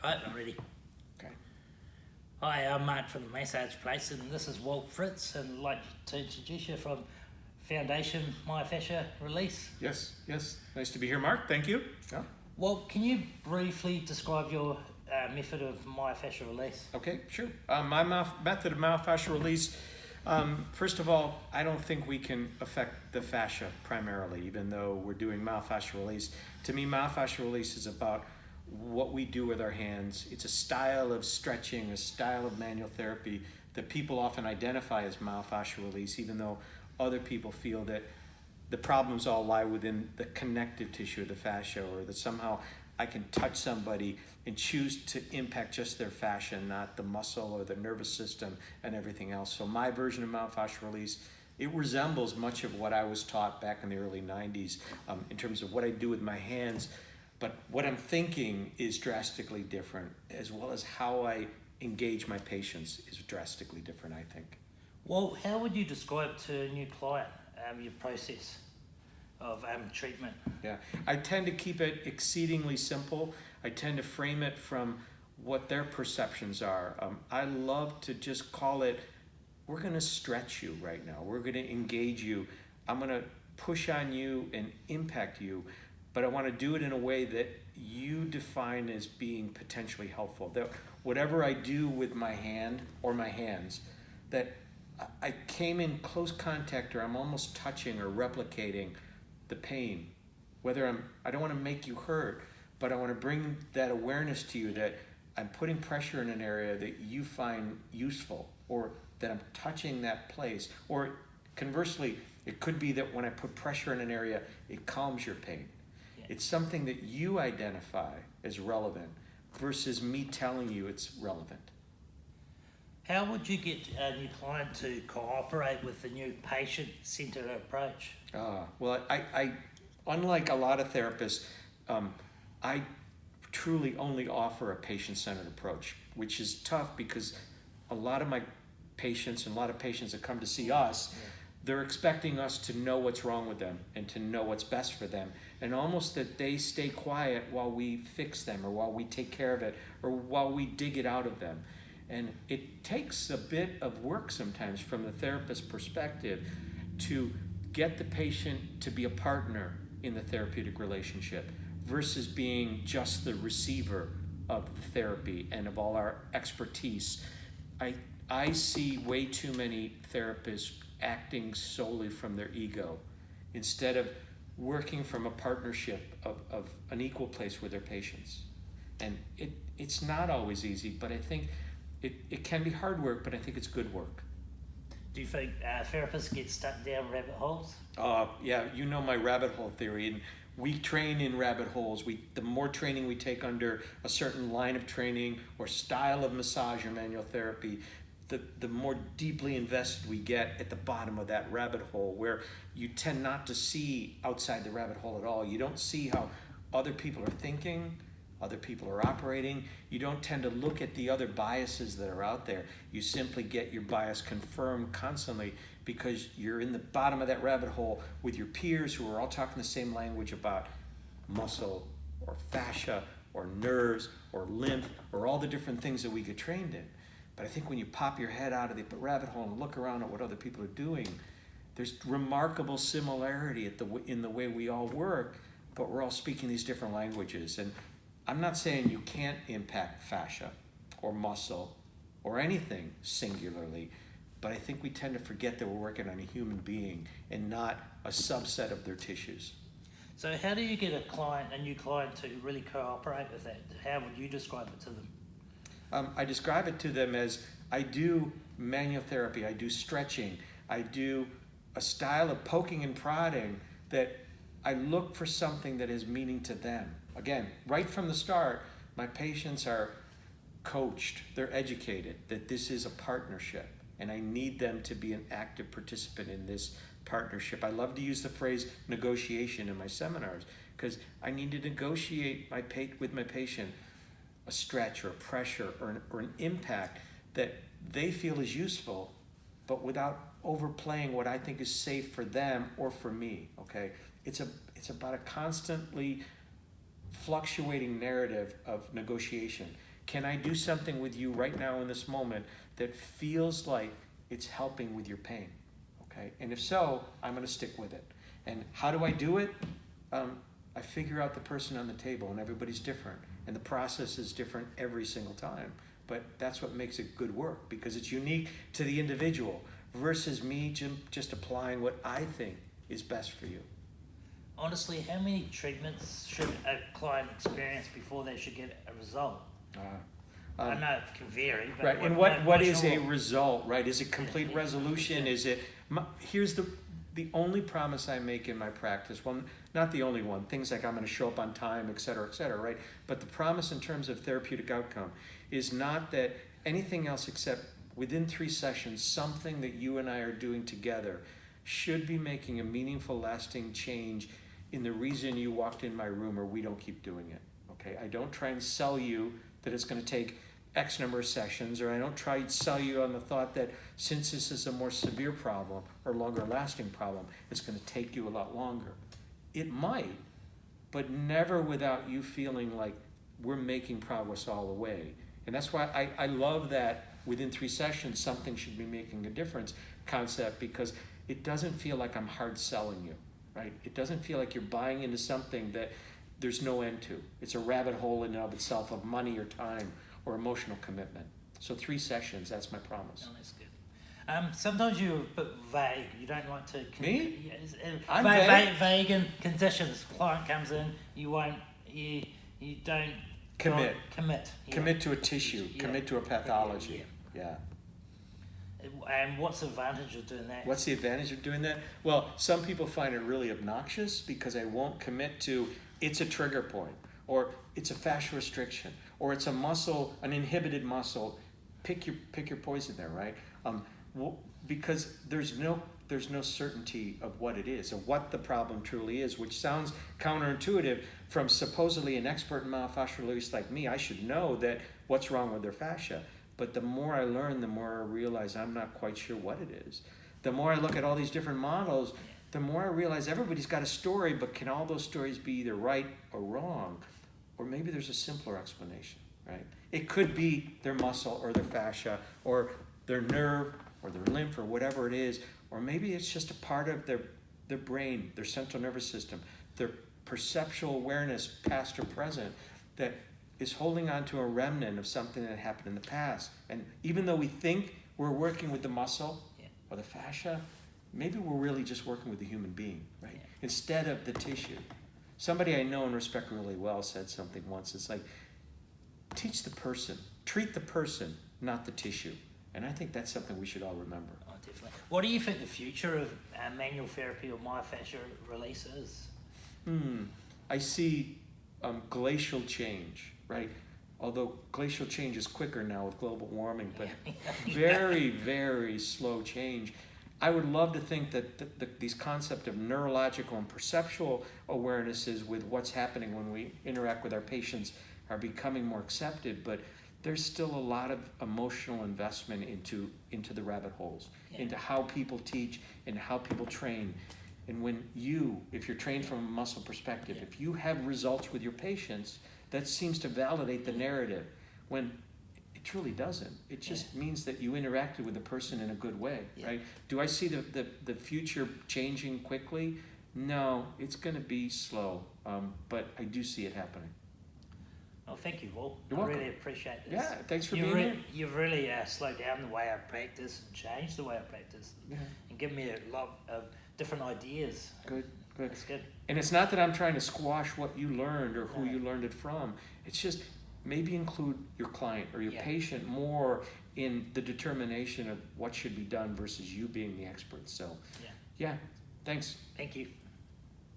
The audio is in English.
Right, I'm ready. Okay. Hi, I'm Mark from the Massage Place, and this is Walt Fritz, and I'd like to introduce you from Foundation Myofascia Release. Yes. Nice to be here, Mark. Thank you. Yeah. Walt, can you briefly describe your method of myofascial release? Okay, sure. My method of myofascial release, first of all, I don't think we can affect the fascia primarily, even though we're doing myofascial release. To me, myofascial release is about what we do with our hands. It's a style of stretching, a style of manual therapy that people often identify as myofascial release, even though other people feel that the problems all lie within the connective tissue of the fascia, or that somehow I can touch somebody and choose to impact just their fascia, not the muscle or the nervous system and everything else. So my version of myofascial release, it resembles much of what I was taught back in the early 90s in terms of what I do with my hands. But what I'm thinking is drastically different, as well as how I engage my patients is drastically different, I think. Well, how would you describe to a new client your process of treatment? Yeah, I tend to keep it exceedingly simple. I tend to frame it from what their perceptions are. I love to just call it, we're going to stretch you right now. We're going to engage you. I'm going to push on you and impact you, but I want to do it in a way that you define as being potentially helpful. That whatever I do with my hand or my hands, that I came in close contact, or I'm almost touching or replicating the pain. Whether I don't want to make you hurt, but I want to bring that awareness to you that I'm putting pressure in an area that you find useful, or that I'm touching that place. Or conversely, it could be that when I put pressure in an area, it calms your pain. Yeah. It's something that you identify as relevant versus me telling you it's relevant. How would you get a new client to cooperate with the new patient-centered approach? Well, I unlike a lot of therapists, I truly only offer a patient-centered approach, which is tough because a lot of my patients and a lot of patients that come to see us, they're expecting us to know what's wrong with them and to know what's best for them, and almost that they stay quiet while we fix them, or while we take care of it, or while we dig it out of them. And it takes a bit of work sometimes from the therapist's perspective to get the patient to be a partner in the therapeutic relationship versus being just the receiver of the therapy and of all our expertise. I see way too many therapists acting solely from their ego instead of working from a partnership of an equal place with their patients. And it's not always easy, but I think it can be hard work, but I think it's good work. Do you think therapists get stuck down rabbit holes? Yeah, you know my rabbit hole theory, and we train in rabbit holes. The more training we take under a certain line of training or style of massage or manual therapy, the more deeply invested we get at the bottom of that rabbit hole, where you tend not to see outside the rabbit hole at all. You don't see how other people are thinking, other people are operating. You don't tend to look at the other biases that are out there. You simply get your bias confirmed constantly because you're in the bottom of that rabbit hole with your peers who are all talking the same language about muscle or fascia or nerves or lymph or all the different things that we get trained in. But I think when you pop your head out of the rabbit hole and look around at what other people are doing, there's remarkable similarity in the way we all work, but we're all speaking these different languages. And I'm not saying you can't impact fascia or muscle or anything singularly, but I think we tend to forget that we're working on a human being and not a subset of their tissues. So how do you get a new client to really cooperate with that? How would you describe it to them? I describe it to them as I do manual therapy, I do stretching, I do a style of poking and prodding that I look for something that has meaning to them. Again, right from the start, my patients are coached, they're educated that this is a partnership, and I need them to be an active participant in this partnership. I love to use the phrase negotiation in my seminars because I need to negotiate with my patient a stretch or a pressure or an impact that they feel is useful, but without overplaying what I think is safe for them or for me. Okay, it's about a constantly fluctuating narrative of negotiation. can I do something with you right now in this moment that feels like it's helping with your pain? Okay, and if so, I'm going to stick with it. And how do I do it? I figure out the person on the table, and everybody's different, and the process is different every single time. But that's what makes it good work, because it's unique to the individual versus me just applying what I think is best for you. Honestly, how many treatments should a client experience before they should get a result? I know it can vary, but right. And what is a result? Right? Is it complete resolution? Is it? Here's the only promise I make in my practice. Well, not the only one. Things like I'm going to show up on time, et cetera, right? But the promise in terms of therapeutic outcome is not that anything else except within 3 sessions, something that you and I are doing together should be making a meaningful, lasting change in the reason you walked in my room, or we don't keep doing it. Okay? I don't try and sell you that it's going to take X number of sessions, or I don't try to sell you on the thought that since this is a more severe problem or longer lasting problem, it's going to take you a lot longer. It might, but never without you feeling like we're making progress all the way. And that's why I love that within 3 sessions, something should be making a difference concept, because it doesn't feel like I'm hard selling you, right? It doesn't feel like you're buying into something that there's no end to. It's a rabbit hole in and of itself of money or time or emotional commitment. So 3 sessions, that's my promise. Oh, that's good. Sometimes you're a bit vague. You don't like to... Me? I'm vague in conditions. Client comes in, you don't... Commit. Commit. Yeah. Commit to a tissue. Yeah. Commit to a pathology. Yeah. And what's the advantage of doing that? What's the advantage of doing that? Well, some people find it really obnoxious because I won't commit to it's a trigger point, or it's a fascia restriction, or it's a muscle, an inhibited muscle. Pick your poison there, right? Because there's no certainty of what it is, of what the problem truly is, which sounds counterintuitive from supposedly an expert in myofascial release like me. I should know that what's wrong with their fascia. But the more I learn, the more I realize I'm not quite sure what it is. The more I look at all these different models, the more I realize everybody's got a story, but can all those stories be either right or wrong? Or maybe there's a simpler explanation, right? It could be their muscle or their fascia or their nerve or their lymph or whatever it is. Or maybe it's just a part of their brain, their central nervous system, their perceptual awareness, past or present, that is holding on to a remnant of something that happened in the past. And even though we think we're working with the muscle or the fascia, maybe we're really just working with the human being, right? Instead of the tissue. Somebody I know and respect really well said something once. It's like, teach the person, treat the person, not the tissue. And I think that's something we should all remember. Oh, definitely. What do you think the future of manual therapy or myofascial release is? I see glacial change, right? Although glacial change is quicker now with global warming, but very, very slow change. I would love to think that these concepts of neurological and perceptual awarenesses with what's happening when we interact with our patients are becoming more accepted, but there's still a lot of emotional investment into the rabbit holes, into how people teach and how people train. And when if you're trained from a muscle perspective, if you have results with your patients, that seems to validate the narrative, when it truly doesn't. It just means that you interacted with the person in a good way, right? Do I see the future changing quickly? No, it's going to be slow, but I do see it happening. Well, thank you, Walt. You're welcome. Really appreciate this. Yeah, thanks for being here. You've really slowed down the way I practice and changed the way I practice and given me a lot of different ideas. Good. That's good. And it's not that I'm trying to squash what you learned or who you learned it from. It's just maybe include your client or your patient more in the determination of what should be done versus you being the expert. So, thanks. Thank you.